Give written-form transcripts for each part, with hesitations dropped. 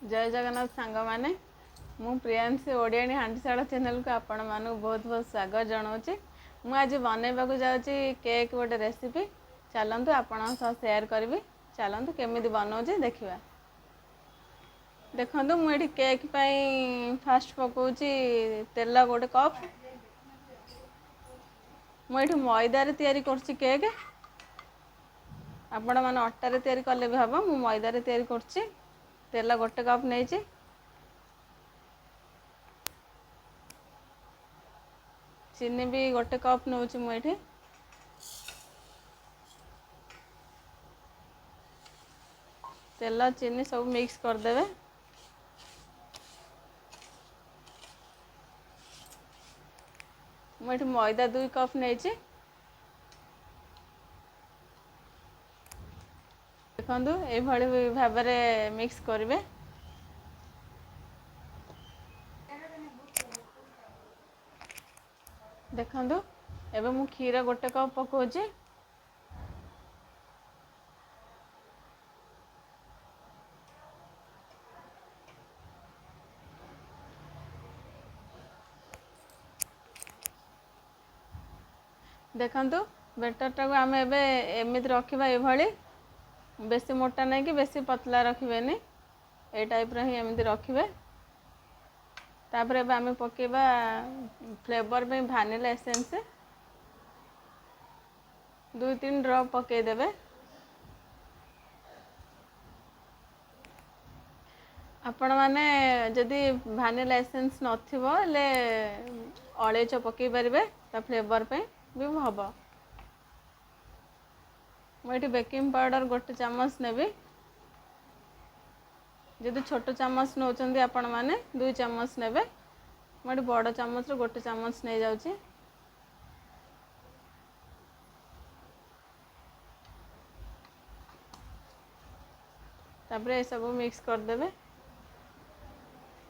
जय जगन्नाथ सांग मैंने मु प्रियांशी ओडियाणी हांडीशाला चैनल को आपण मानक बहुत बहुत स्वागत जनाऊँगी। मुझे आज बनवाक जाऊँगी केक गोटे रेसिपी। चलतु आपण सेयार करी। चलतु केमी बनाऊे देखा। देखो मुझे केक फास्ट पकाउची तेल गोटे कप। मुझे मैदार तैयारी करछि केक। आपण मैंने अटारे तैयारी कले भी हम। मु मैदार तैयारी करछि। तेल गोटे कप नहीं चीनी भी गोटे कप नौ मुझे तेल चीनी सब मिक्स करदे। मुझे मैदा 2 कप नहीं देखु ये भाव में मिक्स करेंगे। देखु एवं मु क्षीर गोटे कप पकाउची। देखु बेटरटा को आम एमती रखा ये बेसी मोटा नहीं कि बेसी पतला रखें ए टाइप ही एमती रखिए। तापर आम पकेबा फ्लेवर में भानिला एसेंस 2-3 ड्रॉप पकईदेवे। आपण मैंने जदि भानिला एसेंस नथिबो ले अळेच पकई पारिबे ता फ्लेवर पे भी हम। मुझे बेकिंग पाउडर गोटे चम्मच नेबी। जदि छोट चम्मच नौचंदी आपण मैंने 2 चम्मच नेबे। मुझे बड़ चम्मच गोटे चम्मच नहीं जाउची। तापर ये सब मिक्स करदेवे।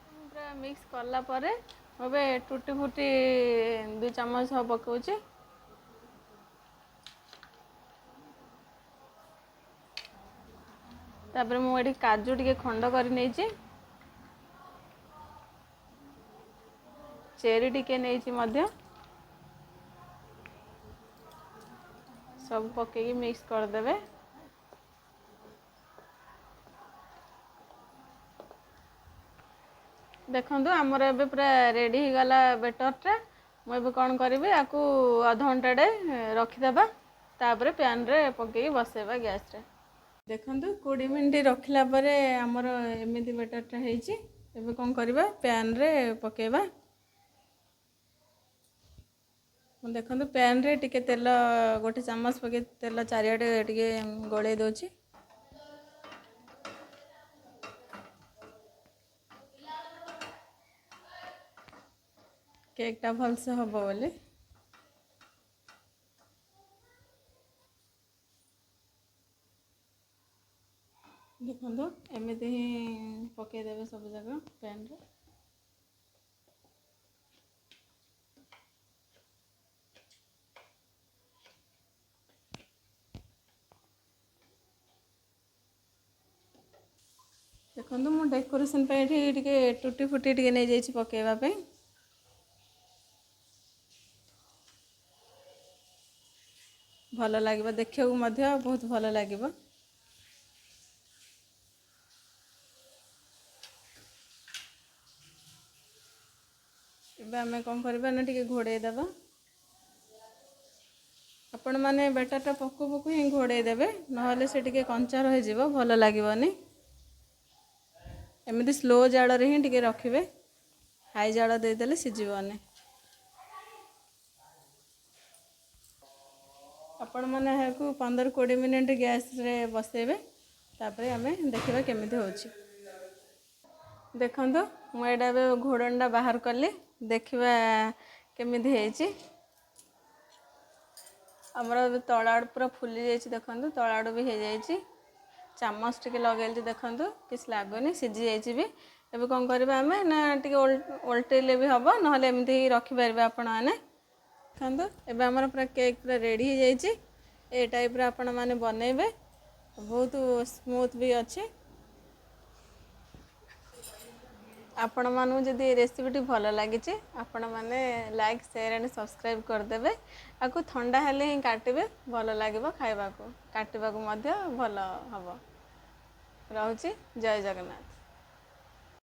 पूरा मिक्स करला परे अब टूटी फूटी 2 चम्मच हम पकाउची। तापर मुझे काजू टिके खंड कर नहीं चेरी टिके नहीं मध्य सब पकई मिक्स करदेवे। देखु आमर ए पूरा रेडी हो गला बेटरटा। मुझे कौन करी आपको आधा घंटाटे रखीदे। तापर पैन रे पकई बसेबा गैस रे। देखु 20 मिनट रखला आमर एमती बेटरटा होती। कौन करवा पैन रे पकेबा। देखु पैन रे टिके तेल गोटे चम्मच पके तेल चारियाडे टिके गड़े दौची। केकटा भलसे हम बोली देखो एमती ही पकईदेवे सब जगह पैन रे। देखो मु डेकोरेशन टे टूटी फुटी टे नहीं जाइए पकेवाई। भल लगे देखा बहुत भल लगे। आम कौन करवा ना टे घोड़ेदेव। आपण मैंने बेटरटा पकु पकु ही घोड़ेदेवे ना से टे कंचा रही भल लगनी। एमती स्लो जाड़ ही टे रखिए हाई जाड़ देदेले सीझबनी। आपण मैंने 15-20 मिनट गैस रे बसेबे। तापर आम देखा केमी हो। देखु मुझे घोड़णा बाहर कली देखा केमी आमर तल आड़ पूरा फुली जाइए। देखो तल आड़ भी हो जाइए। चामच टे लगे देखु किस लगुनि सीझी जाइए भी। एबे कौन करवा आम ना टे ओल्टेले भी हम ना एमती रखिपारे आपण मैंने। देखो एबे आमर पूरा केक पूरा रेडी हो जाइए। ए टाइप आपण मैंने बनइबे बहुत स्मूथ भी अच्छे। आपण मानू जदि रेसिपीटी भल लगी आपण मैंने लाइक शेयर एंड सब्सक्राइब करदे आपको ठंडा हेले ही काटे भल लगे खावा काटा भल हम रोचे। जय जगन्नाथ।